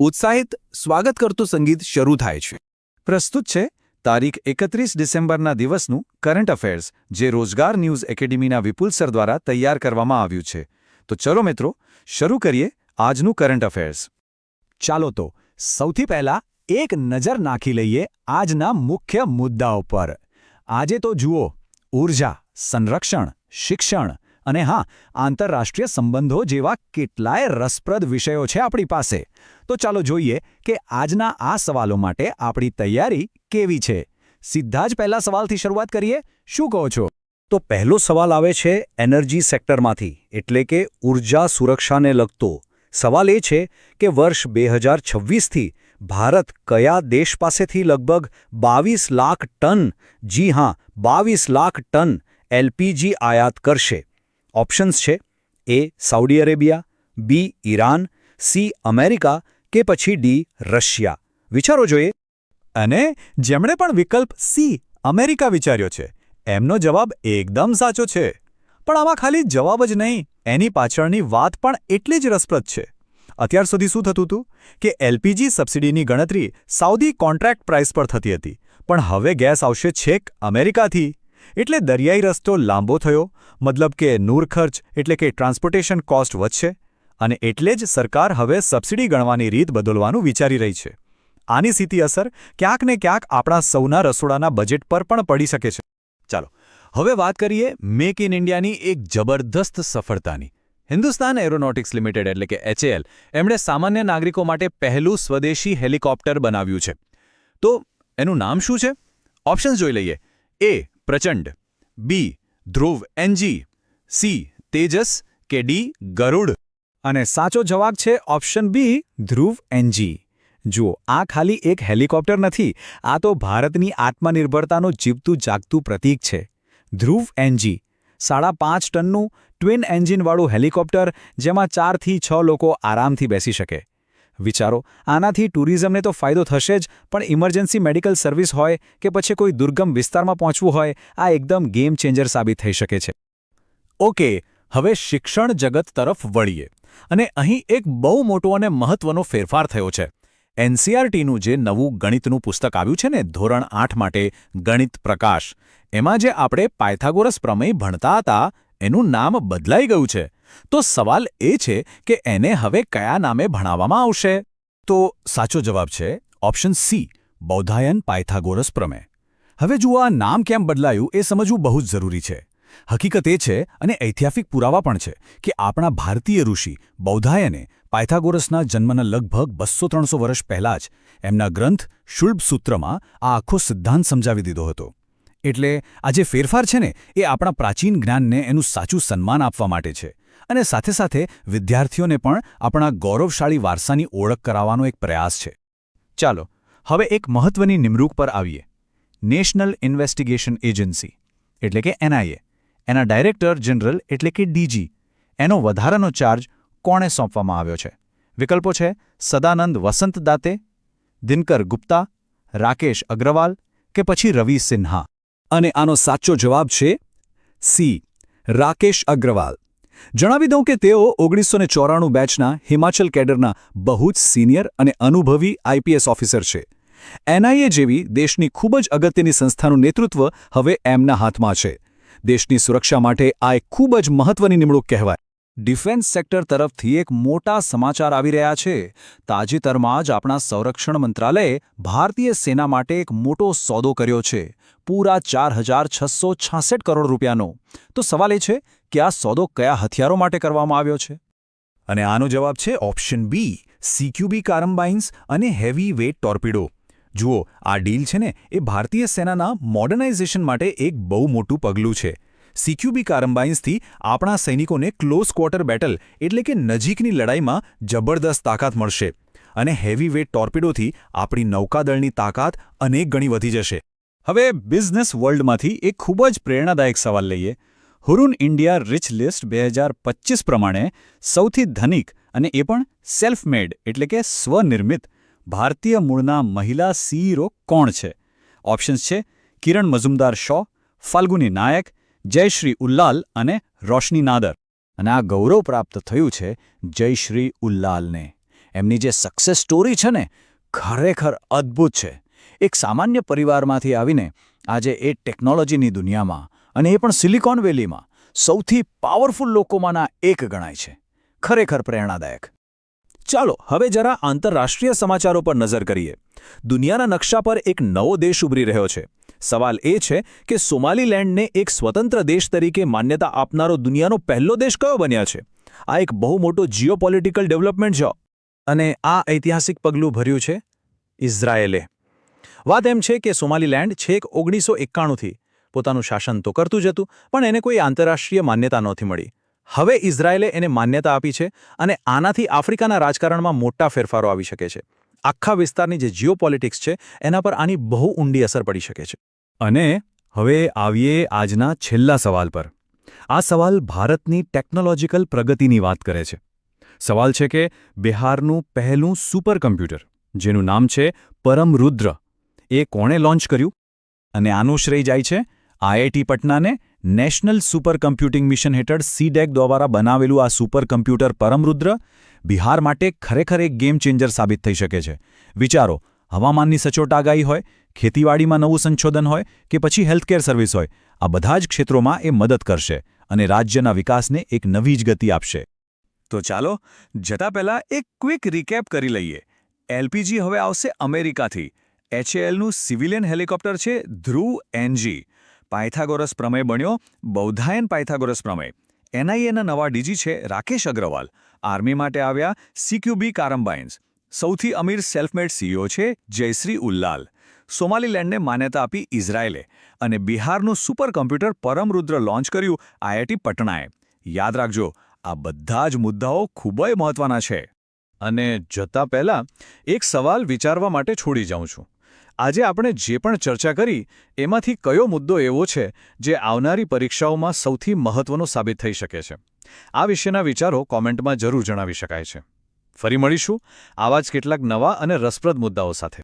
ઉત્સાહિત સ્વાગત કરતું સંગીત શરૂ થાય છે. પ્રસ્તુત છે તારીખ 31 ડિસેમ્બરના દિવસનું કરંટ અફેર્સ, જે રોજગાર ન્યૂઝ એકેડેમીના વિપુલ સર દ્વારા તૈયાર કરવામાં આવ્યું છે. તો ચલો મિત્રો, શરૂ કરીએ આજનું કરંટ અફેર્સ. ચાલો તો સૌથી પહેલા એક નજર નાખી લઈએ આજના મુખ્ય મુદ્દાઓ પર. આજે તો જુઓ, ઊર્જા, સંરક્ષણ, શિક્ષણ અને હા, આંતરરાષ્ટ્રીય સંબંધો જેવા કેટલાય રસપ્રદ વિષયો છે આપણી પાસે. તો ચાલો જોઈએ કે આજના આ સવાલો માટે આપણી તૈયારી કેવી છે. સીધા જ પહેલા સવાલથી શરૂઆત કરીએ. શું કહો છો? તો પહેલો સવાલ આવે છે એનર્જી સેક્ટરમાંથી, એટલે કે ઊર્જા સુરક્ષાને લગતો. સવાલ એ છે કે વર્ષ 2026થી ભારત કયા દેશ પાસેથી લગભગ 22 લાખ ટન, જી હા 22 લાખ ટન એલપીજી આયાત કરશે. ઓપ્શન્સ છે: એ સાઉદી અરેબિયા, બી ઈરાન, સી અમેરિકા કે પછી ડી રશિયા. વિચારો જોઈએ. અને જેમણે પણ વિકલ્પ સી અમેરિકા વિચાર્યો છે એમનો જવાબ એકદમ સાચો છે. પણ આમાં ખાલી જવાબ જ નહીં, એની પાછળની વાત પણ એટલી જ રસપ્રદ છે. અત્યાર સુધી શું થતું હતું કે એલપીજી સબસિડીની ગણતરી સાઉદી કોન્ટ્રાક્ટ પ્રાઇસ પર થતી હતી, પણ હવે ગેસ આવશે છેક અમેરિકાથી. એટલે દરિયાઈ રસ્તો લાંબો થયો, મતલબ કે નૂર ખર્ચ એટલે કે ટ્રાન્સપોર્ટેશન કોસ્ટ વધશે, અને એટલે જ સરકાર હવે સબસિડી ગણવાની રીત બદલવાનું વિચારી રહી છે. આની સીધી અસર ક્યાંક ને ક્યાંક આપણા સૌના રસોડાના બજેટ પર પણ પડી શકે છે. ચાલો, હવે વાત કરીએ મેક ઇન ઇન્ડિયાની એક જબરદસ્ત સફળતાની. હિન્દુસ્તાન એરોનોટિક્સ લિમિટેડ એટલે કે HAL એમણે સામાન્ય નાગરિકો માટે પહેલું સ્વદેશી હેલિકોપ્ટર બનાવ્યું છે. તો એનું નામ શું છે? ઓપ્શન્સ જોઈ લઈએ. એ પ્રચંડ, બી ધ્રુવ NG, સી તેજસ કે ડી ગરુડ. અને સાચો જવાબ છે ઓપ્શન બી, ધ્રુવ NG. જુઓ, આ ખાલી એક હેલિકોપ્ટર નથી, આ તો ભારતની આત્મનિર્ભરતાનું જીવતું જાગતું પ્રતીક છે. ધ્રુવ NG 5.5 ટનનું ટ્વિન એન્જિનવાળું હેલિકોપ્ટર, જેમાં 4 થી 6 લોકો આરામથી બેસી શકે. વિચારો, આનાથી ટુરિઝમને તો ફાયદો થશે જ, પણ ઇમરજન્સી મેડિકલ સર્વિસ હોય કે પછી કોઈ દુર્ગમ વિસ્તારમાં પહોંચવું હોય, આ એકદમ ગેમ ચેન્જર સાબિત થઈ શકે છે. ઓકે, હવે શિક્ષણ જગત તરફ વળીએ. અને અહીં એક બહુ મોટો અને મહત્વનો ફેરફાર થયો છે. NCERTનું જે નવું ગણિતનું પુસ્તક આવ્યું છે ને, ધોરણ 8 માટે ગણિત પ્રકાશ, એમાં જે આપણે પાયથાગોરસ પ્રમેય ભણતા હતા એનું નામ બદલાઈ ગયું છે. તો સવાલ એ છે કે એને હવે કયા નામે ભણાવવામાં આવશે? તો સાચો જવાબ છે ઓપ્શન સી, બૌધાયન પાયથાગોરસ પ્રમેય. હવે જુઓ, આ નામ કેમ બદલાયું એ સમજવું બહુ જ જરૂરી છે. હકીકત એ છે, અને ઐતિહાસિક પુરાવા પણ છે, કે આપણા ભારતીય ઋષિ બૌધાયને પાયથાગોરસના જન્મના લગભગ 200-300 વર્ષ પહેલાં જ એમના ગ્રંથ શુલ્બ સૂત્રમાં આ આખો સિદ્ધાંત સમજાવી દીધો હતો. એટલે આ જે ફેરફાર છે ને, એ આપણા પ્રાચીન જ્ઞાનને એનું સાચું સન્માન આપવા માટે છે, અને સાથે સાથે વિદ્યાર્થીઓને પણ આપણા ગૌરવશાળી વારસાની ઓળખ કરાવવાનો એક પ્રયાસ છે. ચાલો, હવે એક મહત્વની નિમણૂક પર આવીએ. નેશનલ ઇન્વેસ્ટિગેશન એજન્સી એટલે કે NIA, એના ડાયરેક્ટર જનરલ એટલે કે DG, એનો વધારાનો ચાર્જ કોણે સોંપવામાં આવ્યો છે? વિકલ્પો છે: સદાનંદ વસંત દાતે, દિનકર ગુપ્તા, રાકેશ અગ્રવાલ કે પછી રવિ સિન્હા. અને આનો સાચો જવાબ છે સી, રાકેશ અગ્રવાલ. જણાવી દઉં કે તેઓ 1994 બેચના હિમાચલ કેડરના બહુ જ સિનિયર અને અનુભવી IPS ઓફિસર છે. NIA જેવી દેશની ખૂબ જ અગત્યની સંસ્થાનું નેતૃત્વ હવે એમના હાથમાં છે. દેશની સુરક્ષા માટે આ એક ખૂબ જ મહત્વની નિમણૂક કહેવાય. ડિફેન્સ સેક્ટર તરફથી એક મોટા સમાચાર આવી રહ્યા છે. તાજેતરમાં જ આપણા સંરક્ષણ મંત્રાલયે ભારતીય સેના માટે એક મોટો સોદો કર્યો છે, પૂરા 4,666 કરોડ રૂપિયાનો. તો સવાલ એ છે કે આ સોદો કયા હથિયારો માટે કરવામાં આવ્યો છે? અને આનો જવાબ છે ઓપ્શન બી, CQB કાર્બાઇન્સ અને હેવી વેઇટ ટોર્પિડો. જુઓ, આ ડીલ છે ને, એ ભારતીય સેનાના મોડર્નાઇઝેશન માટે એક બહુ મોટું પગલું છે. CQB કાર્બાઇન્સથી આપણા સૈનિકોને ક્લોઝ ક્વાર્ટર બેટલ એટલે કે નજીકની લડાઈમાં જબરદસ્ત તાકાત મળશે, અને હેવી વેઇટ ટોર્પિડોથી આપણી નૌકાદળની તાકાત અનેક ગણી વધી જશે. હવે બિઝનેસ વર્લ્ડમાંથી એક ખૂબ જ પ્રેરણાદાયક સવાલ લઈએ. હુરુન ઇન્ડિયા રિચ લિસ્ટ 2025 પ્રમાણે સૌથી ધનિક, અને એ પણ સેલ્ફ મેડ એટલે કે સ્વનિર્મિત ભારતીય મૂળના મહિલા CEO કોણ છે? ઓપ્શન્સ છે: કિરણ મઝુમદાર શો, ફાલ્ગુની નાયક, જયશ્રી ઉલ્લાલ અને રોશની નાદર. અને આ ગૌરવ પ્રાપ્ત થયું છે જયશ્રી ઉલ્લાલને. એમની જે સક્સેસ સ્ટોરી છે ને ખરેખર અદ્ભુત છે. એક સામાન્ય પરિવારમાંથી આવીને આજે એ ટેકનોલોજીની દુનિયામાં અને એ પણ સિલિકોન વેલીમાં સૌથી પાવરફુલ લોકોમાંના એક ગણાય છે. ખરેખર પ્રેરણાદાયક. ચાલો હવે જરા આંતરરાષ્ટ્રીય સમાચારો પર નજર કરીએ. દુનિયાના નકશા પર એક નવો દેશ ઉભરી રહ્યો છે. સવાલ એ છે કે સોમાલીલેન્ડને એક સ્વતંત્ર દેશ તરીકે માન્યતા આપનારો દુનિયાનો પહેલો દેશ કયો બન્યા છે? આ એક બહુ મોટો જીઓપોલિટિકલ ડેવલપમેન્ટ છે. અને આ ઐતિહાસિક પગલું ભર્યું છે ઇઝરાયેલે. વાત એમ છે કે સોમાલીલેન્ડ છેક 1991થી પોતાનું શાસન તો કરતું જ હતું, પણ એને કોઈ આંતરરાષ્ટ્રીય માન્યતા નહોતી મળી. હવે ઇઝરાયેલે એને માન્યતા આપી છે અને આનાથી આફ્રિકાના રાજકારણમાં મોટા ફેરફારો આવી શકે છે. આખા વિસ્તારની જે જીઓપોલિટિક્સ છે એના પર આની બહુ ઊંડી અસર પડી શકે છે. અને હવે આવીએ આજના છેલ્લા સવાલ પર. આ સવાલ ભારતની ટેકનોલોજીકલ પ્રગતિની વાત કરે છે. સવાલ છે કે બિહારનું પહેલું સુપર કમ્પ્યુટર, જેનું નામ છે પરમરુદ્ર, એ કોણે લોન્ચ કર્યું? અને આનું શ્રેય જાય છે આઈઆઈટી પટનાને. નેશનલ સુપર કમ્પ્યુટિંગ મિશન હેઠળ CDEC દ્વારા બનાવેલું આ સુપર કમ્પ્યુટર પરમરુદ્ર બિહાર માટે ખરેખર એક ગેમ ચેન્જર સાબિત થઈ શકે છે. વિચારો, હવામાનની સચોટ આગાહી હોય, ખેતીવાડીમાં નવું સંશોધન હોય કે પછી હેલ્થકેર સર્વિસ હોય, આ બધા જ ક્ષેત્રોમાં એ મદદ કરશે અને રાજ્યના વિકાસને એક નવી જ ગતિ આપશે. તો ચાલો જતા પહેલા એક ક્વિક રિકેપ કરી લઈએ. LPG હવે આવશે અમેરિકાથી. HALનું સિવિલિયન હેલિકોપ્ટર છે ધ્રુવ NG. પાયથાગોરસ પ્રમેય બન્યો બૌધાયન પાયથાગોરસ પ્રમેય. NIAના નવા ડીજી છે રાકેશ અગ્રવાલ. આર્મી માટે આવ્યા CQB કારમ્બાઇન્સ. સૌથી અમીર સેલ્ફમેડ CEO છે જયશ્રી ઉલ્લાલ. સોમાલીલેન્ડને માન્યતા આપી ઇઝરાયેલે અને બિહારનું સુપર કમ્પ્યુટર પરમરુદ્ર લોન્ચ કર્યું IIT પટનાએ. યાદ રાખજો, આ બધા જ મુદ્દાઓ ખૂબ જ મહત્વના છે. અને જતા પહેલા એક સવાલ વિચારવા માટે છોડી જાઉં છું. આજે આપણે જે પણ ચર્ચા કરી એમાંથી કયો મુદ્દો એવો છે જે આવનારી પરીક્ષાઓમાં સૌથી મહત્વનો સાબિત થઈ શકે છે? આ વિશેના વિચારો કોમેન્ટમાં જરૂર જણાવી શકાય છે. ફરી મળીશું આવા જ કેટલાક નવા અને રસપ્રદ મુદ્દાઓ સાથે.